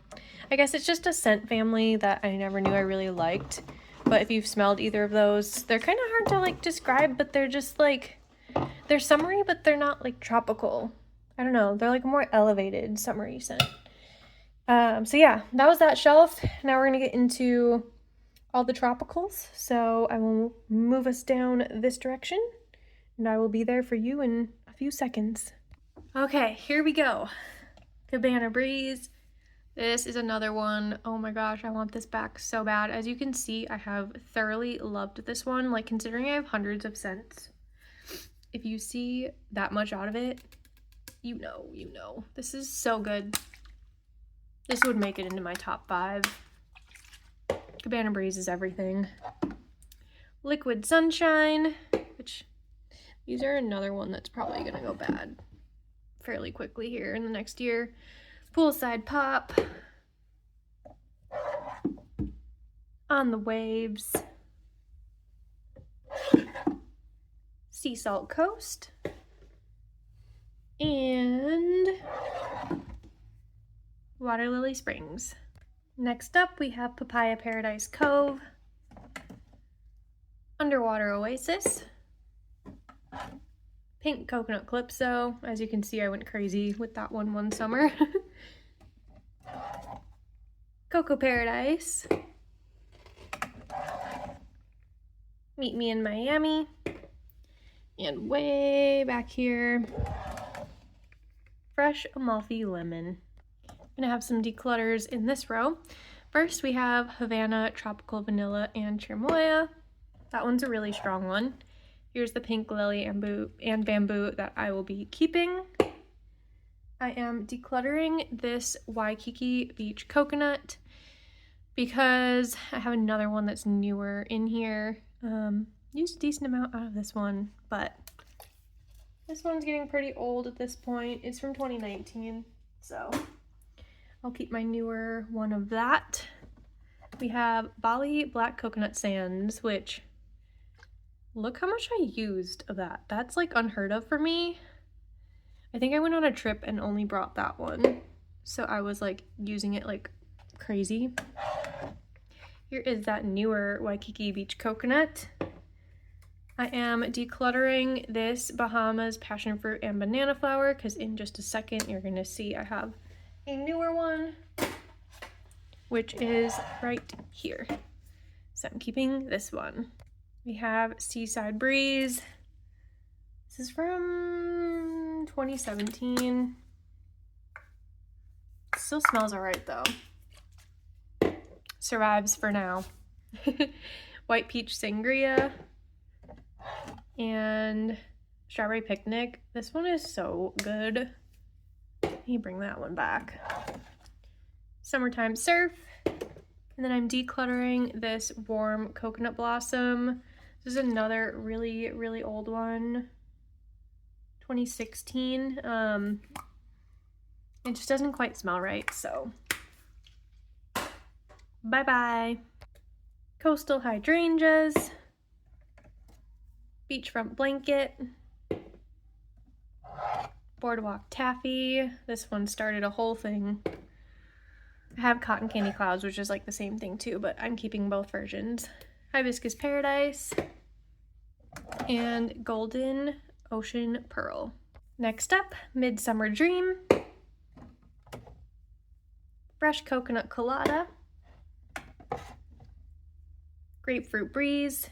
I guess it's just a scent family that I never knew I really liked. But if you've smelled either of those, they're kind of hard to like describe, but they're just like, they're summery, but they're not like tropical. I don't know. They're like a more elevated summery scent. So yeah, that was that shelf. Now we're gonna get into all the tropicals. So I will move us down this direction, and I will be there for you in a few seconds. Okay, here we go. Cabana Breeze. This is another one. Oh my gosh, I want this back so bad. As you can see, I have thoroughly loved this one. Like, considering I have hundreds of scents, if you see that much out of it, you know. This is so good. This would make it into my top 5. Cabana Breeze is everything. Liquid Sunshine, which these are another one that's probably gonna go bad fairly quickly here in the next year. Poolside Pop, On the Waves, Sea Salt Coast, and Water Lily Springs. Next up, we have Papaya Paradise Cove, Underwater Oasis, Pink Coconut Calypso. As you can see, I went crazy with that one summer. Cocoa Paradise, Meet Me in Miami, and way back here, Fresh Amalfi Lemon. I'm gonna have some declutters in this row. First, we have Havana Tropical Vanilla and Cherimoya. That one's a really strong one. Here's the Pink Lily and Bamboo that I will be keeping. I am decluttering this Waikiki Beach Coconut because I have another one that's newer in here. Used a decent amount out of this one, but this one's getting pretty old at this point. It's from 2019, so I'll keep my newer one of that. We have Bali Black Coconut Sands, which, look how much I used of that. That's like unheard of for me. I think I went on a trip and only brought that one, so I was like using it like crazy. Here is that newer Waikiki Beach Coconut. I am decluttering this Bahamas Passion Fruit and Banana Flower because in just a second you're gonna see I have a newer one, which is right here. So I'm keeping this one. We have Seaside Breeze. This is from 2017. It still smells alright though. Survives for now. White Peach Sangria and Strawberry Picnic. This one is so good. Let me bring that one back. Summertime Surf. And then I'm decluttering this Warm Coconut Blossom. This is another really, really old one. 2016. It just doesn't quite smell right, so bye-bye. Coastal Hydrangeas, Beachfront Blanket, Boardwalk Taffy. This one started a whole thing. I have Cotton Candy Clouds, which is like the same thing too, but I'm keeping both versions. Hibiscus Paradise and Golden Ocean Pearl. Next up, Midsummer Dream, Fresh Coconut Colada, Grapefruit Breeze,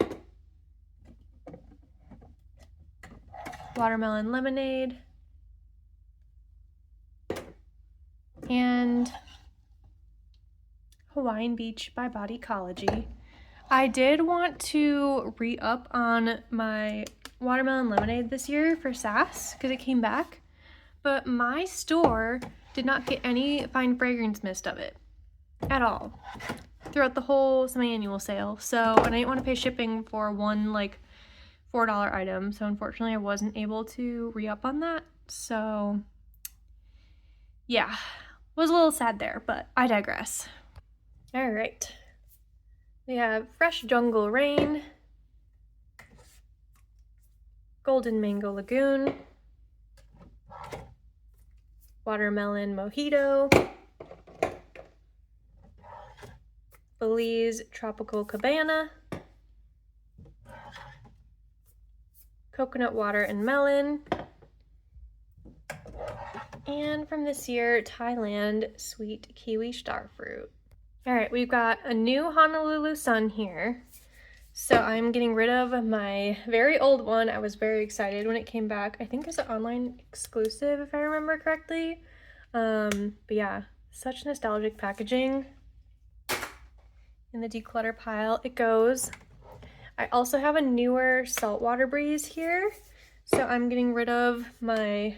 Watermelon Lemonade, and Hawaiian Beach by Bodycology. I did want to re-up on my Watermelon Lemonade this year for SAS because it came back, but my store did not get any fine fragrance mist of it at all throughout the whole semi-annual sale. So, and I didn't want to pay shipping for one like $4 item, so unfortunately I wasn't able to re-up on that. So yeah, was a little sad there, but I digress. All right, we have Fresh Jungle Rain, Golden Mango Lagoon, Watermelon Mojito, Belize Tropical Cabana, Coconut Water and Melon, and from this year, Thailand Sweet Kiwi Starfruit. All right, we've got a new Honolulu Sun here. So I'm getting rid of my very old one. I was very excited when it came back. I think it's an online exclusive, if I remember correctly. But yeah, such nostalgic packaging. In the declutter pile it goes. I also have a newer Saltwater Breeze here. So I'm getting rid of my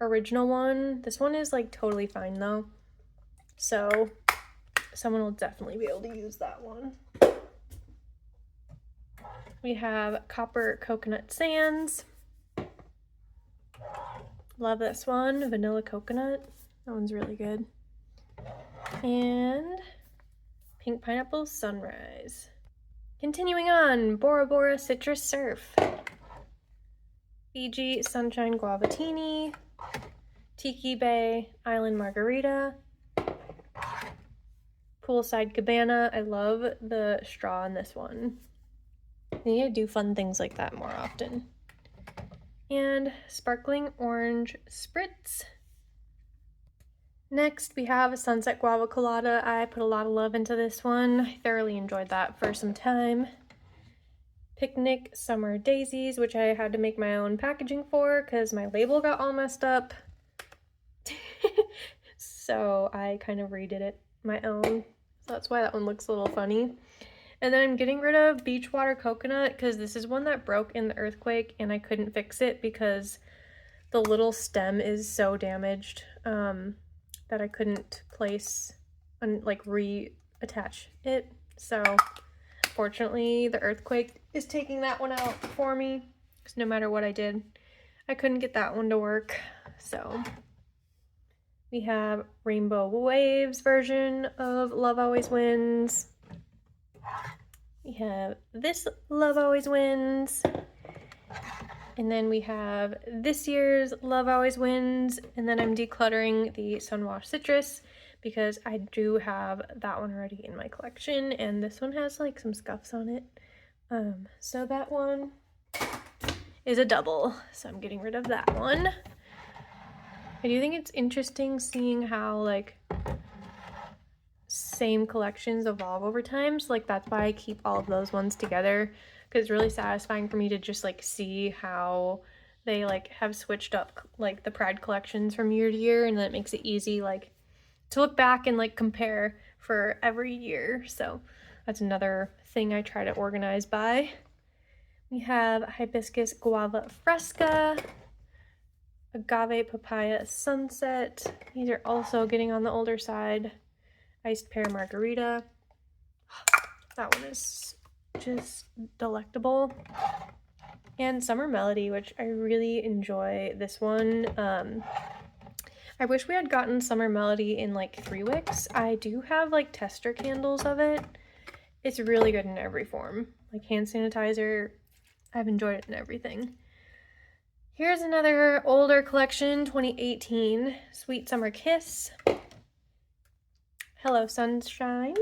original one. This one is like totally fine though. So someone will definitely be able to use that one. We have Copper Coconut Sands. Love this one. Vanilla Coconut. That one's really good. And Pink Pineapple Sunrise. Continuing on, Bora Bora Citrus Surf. Fiji Sunshine Guavatini, Tiki Bay Island Margarita, Poolside Cabana. I love the straw in this one. I need to do fun things like that more often. And Sparkling Orange Spritz. Next, we have a Sunset Guava Colada. I put a lot of love into this one. I thoroughly enjoyed that for some time. Picnic Summer Daisies, which I had to make my own packaging for because my label got all messed up. So I kind of redid it my own. So that's why that one looks a little funny. And then I'm getting rid of Beachwater Coconut because this is one that broke in the earthquake and I couldn't fix it because the little stem is so damaged that I couldn't place and like reattach it. So fortunately the earthquake is taking that one out for me because no matter what I did, I couldn't get that one to work. So we have Rainbow Waves version of Love Always Wins. We have this Love Always Wins. And then we have this year's Love Always Wins. And then I'm decluttering the Sunwash Citrus because I do have that one already in my collection. And this one has like some scuffs on it. So that one is a double. So I'm getting rid of that one. I do think it's interesting seeing how like same collections evolve over time. So like that's why I keep all of those ones together because it's really satisfying for me to just like see how they like have switched up like the Pride collections from year to year, and then it makes it easy like to look back and like compare for every year. So that's another thing I try to organize by. We have Hibiscus Guava Fresca, Agave Papaya Sunset. These are also getting on the older side. Iced Pear Margarita. That one is just delectable. And Summer Melody, which I really enjoy this one. I wish we had gotten Summer Melody in like 3 wicks. I do have like tester candles of it. It's really good in every form. Like hand sanitizer, I've enjoyed it in everything. Here's another older collection, 2018, Sweet Summer Kiss, Hello Sunshine,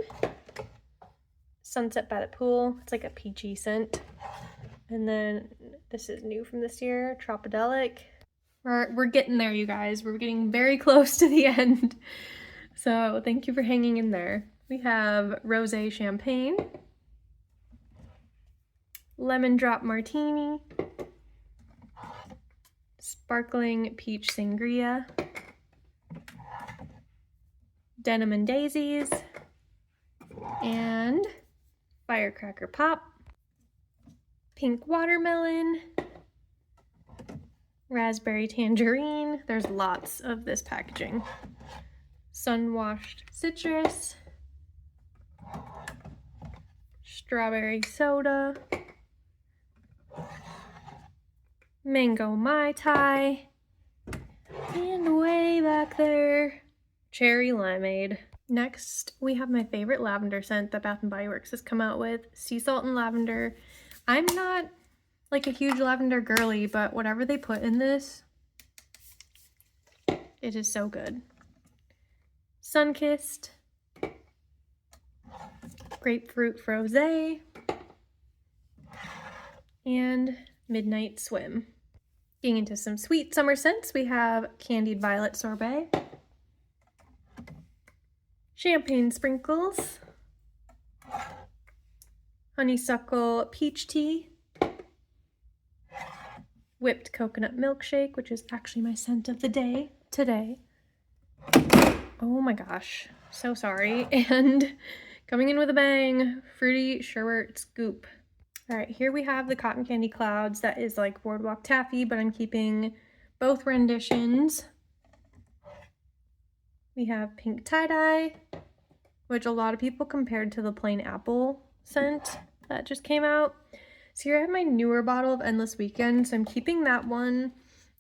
Sunset by the Pool. It's like a peachy scent. And then this is new from this year, Tropidelic. We're getting there, you guys. We're getting very close to the end. So thank you for hanging in there. We have Rosé Champagne, Lemon Drop Martini, Sparkling Peach Sangria, Denim and Daisies, and Firecracker Pop, Pink Watermelon, Raspberry Tangerine. There's lots of this packaging. Sunwashed Citrus, Strawberry Soda, Mango Mai Tai, and way back there, Cherry Limeade. Next, we have my favorite lavender scent that Bath & Body Works has come out with, Sea Salt and Lavender. I'm not like a huge lavender girly, but whatever they put in this, it is so good. Sunkissed, Grapefruit Frosé, and Midnight Swim. Getting into some sweet summer scents, we have Candied Violet Sorbet, Champagne Sprinkles, Honeysuckle Peach Tea, Whipped Coconut Milkshake, which is actually my scent of the day today. Oh my gosh, so sorry. And coming in with a bang, Fruity Sherbet Scoop. All right, here we have the Cotton Candy Clouds. That is like Boardwalk Taffy, but I'm keeping both renditions. We have Pink Tie-Dye, which a lot of people compared to the plain apple scent that just came out. So here I have my newer bottle of Endless Weekend, so I'm keeping that one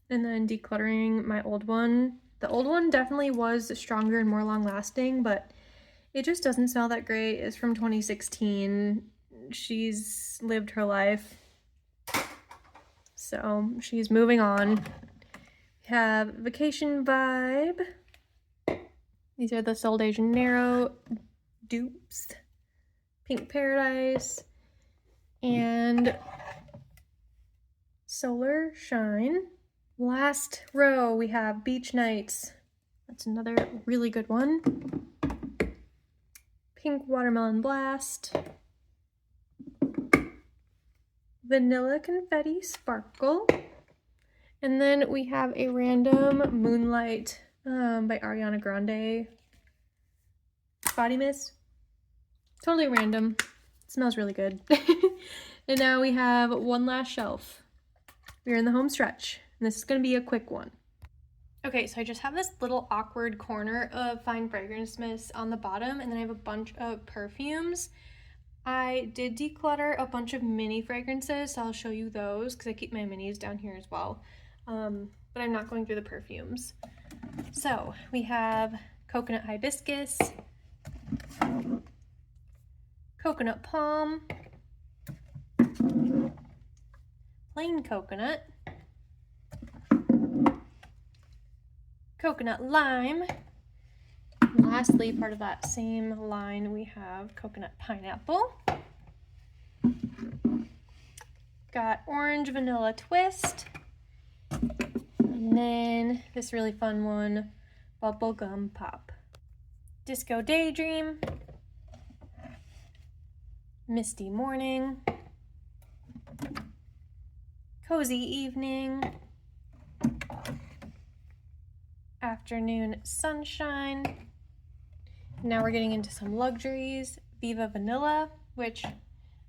and then decluttering my old one. The old one definitely was stronger and more long-lasting, but it just doesn't smell that great. It's from 2016. She's lived her life. So she's moving on. We have Vacation Vibe. These are the Sol de Janeiro dupes. Pink Paradise and Solar Shine. Last row we have Beach Nights. That's another really good one. Pink Watermelon Blast. Vanilla Confetti Sparkle. And then we have a random Moonlight by Ariana Grande body mist. Totally random. It smells really good. And now we have one last shelf. We're in the home stretch, and this is going to be a quick one. Okay, so I just have this little awkward corner of fine fragrance mist on the bottom, and then I have a bunch of perfumes. I did declutter a bunch of mini fragrances, so I'll show you those because I keep my minis down here as well. But I'm not going through the perfumes. So we have Coconut Hibiscus, Coconut Palm, Plain Coconut, Coconut Lime. And lastly, part of that same line, we have Coconut Pineapple. Got Orange Vanilla Twist. And then this really fun one, Bubblegum Pop. Disco Daydream. Misty Morning. Cozy Evening. Afternoon Sunshine. Now we're getting into some luxuries. Viva Vanilla, which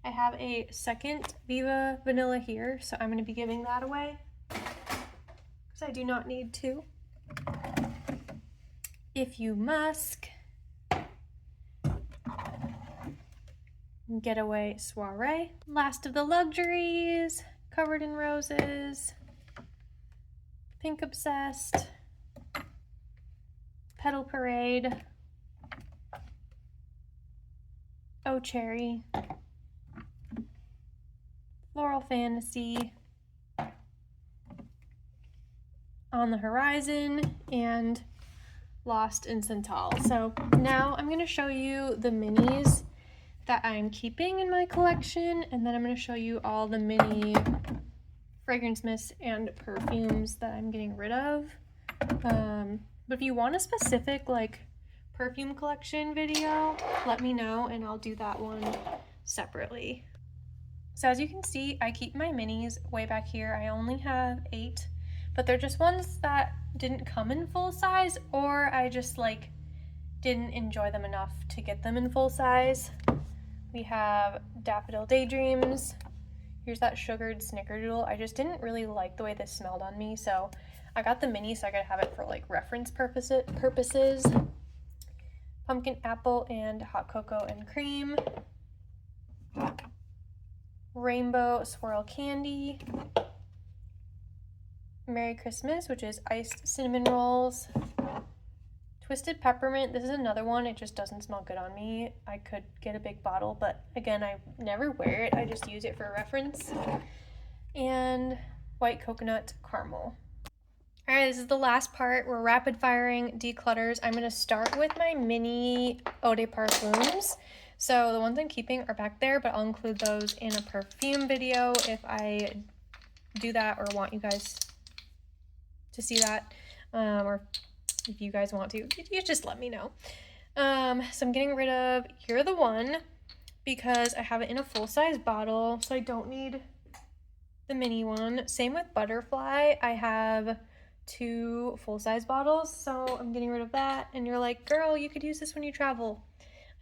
I have a second Viva Vanilla here, so I'm going to be giving that away because I do not need to. If You Musk. Getaway Soiree. Last of the luxuries. Covered in Roses. Pink Obsessed. Petal Parade. Oh Cherry. Floral Fantasy. On the Horizon, and Lost in Santal. So now I'm going to show you the minis that I'm keeping in my collection, and then I'm going to show you all the mini fragrance mists and perfumes that I'm getting rid of. But if you want a specific like perfume collection video, let me know and I'll do that one separately. So as you can see, I keep my minis way back here. I only have 8, but they're just ones that didn't come in full size, or I just like didn't enjoy them enough to get them in full size. We have Daffodil Daydreams. Here's that sugared snickerdoodle. I just didn't really like the way this smelled on me, so I got the mini so I could have it for like reference purposes. Pumpkin Apple and Hot Cocoa and Cream. Rainbow Swirl Candy. Merry Christmas, which is iced cinnamon rolls. Twisted Peppermint. This is another one. It just doesn't smell good on me. I could get a big bottle, but again, I never wear it. I just use it for reference. And White Coconut Caramel. All right, this is the last part. We're rapid firing declutters. I'm going to start with my mini eau de parfums. So the ones I'm keeping are back there, but I'll include those in a perfume video if I do that or want you guys to see that, or if you guys want to, you just let me know. So I'm getting rid of You're the One because I have it in a full-size bottle, so I don't need the mini one. Same with Butterfly. I have 2 full-size bottles, so I'm getting rid of that. And you're like, girl, you could use this when you travel.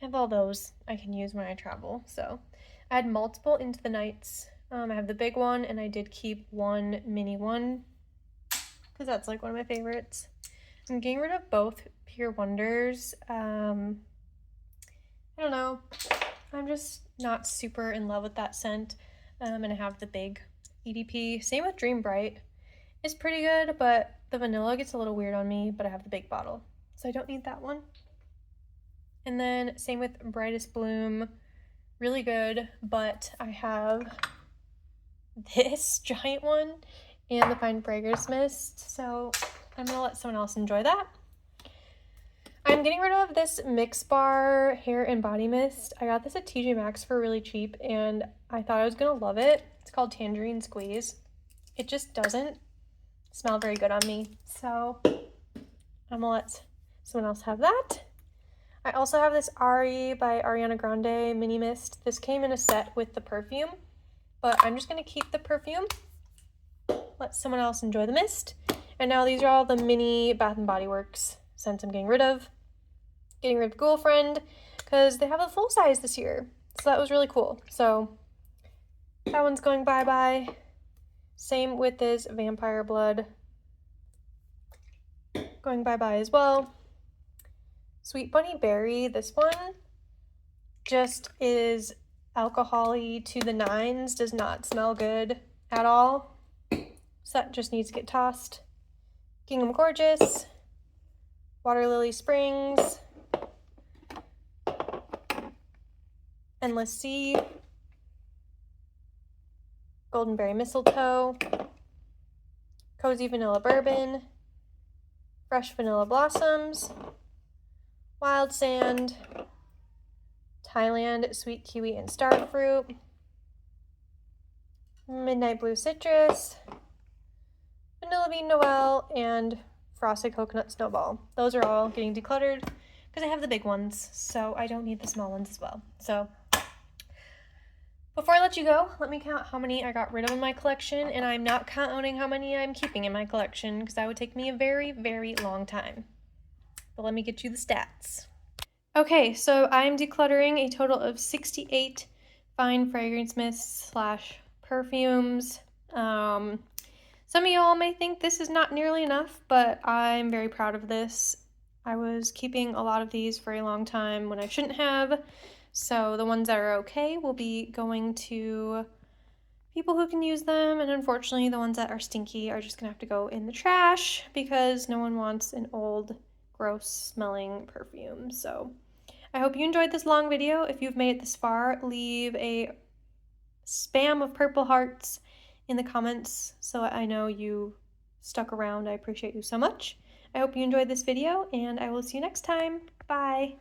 I have all those I can use when I travel. So I had multiple Into the Nights. I have the big one, and I did keep one mini one because that's like one of my favorites. I'm getting rid of both Pure Wonders. I don't know. I'm just not super in love with that scent. And I have the big EDP. Same with Dream Bright. It's pretty good, but the vanilla gets a little weird on me, but I have the big bottle, so I don't need that one. And then same with Brightest Bloom. Really good, but I have this giant one and the Fine Fragrance Mist, so I'm gonna let someone else enjoy that. I'm getting rid of this Mix Bar hair and body mist. I got this at TJ Maxx for really cheap and I thought I was gonna love it. It's called Tangerine Squeeze. It just doesn't smell very good on me, so I'm gonna let someone else have that. I also have this Ari by Ariana Grande mini mist. This came in a set with the perfume, but I'm just gonna keep the perfume, let someone else enjoy the mist. And now these are all the mini Bath & Body Works scents I'm getting rid of. Getting rid of Girlfriend because they have a full size this year, so that was really cool. So that one's going bye-bye. Same with this Vampire Blood, going bye-bye as well. Sweet Bunny Berry, this one just is alcohol-y to the nines, does not smell good at all, so that just needs to get tossed. Gingham Gorgeous, Water Lily Springs, Endless Sea, Golden Berry Mistletoe, Cozy Vanilla Bourbon, Fresh Vanilla Blossoms, Wild Sand, Thailand Sweet Kiwi and Starfruit, Midnight Blue Citrus, Vanilla Bean Noel, and Frosted Coconut Snowball. Those are all getting decluttered because I have the big ones, so I don't need the small ones as well. So before I let you go, let me count how many I got rid of in my collection, and I'm not counting how many I'm keeping in my collection because that would take me a very, very long time. But let me get you the stats. Okay, so I'm decluttering a total of 68 fine fragrance mists / perfumes. Some of y'all may think this is not nearly enough, but I'm very proud of this. I was keeping a lot of these for a long time when I shouldn't have. So the ones that are okay will be going to people who can use them, and unfortunately the ones that are stinky are just gonna have to go in the trash because no one wants an old, gross smelling perfume. So I hope you enjoyed this long video. If you've made it this far, leave a spam of purple hearts in the comments so I know you stuck around. I appreciate you so much. I hope you enjoyed this video, and I will see you next time. Bye!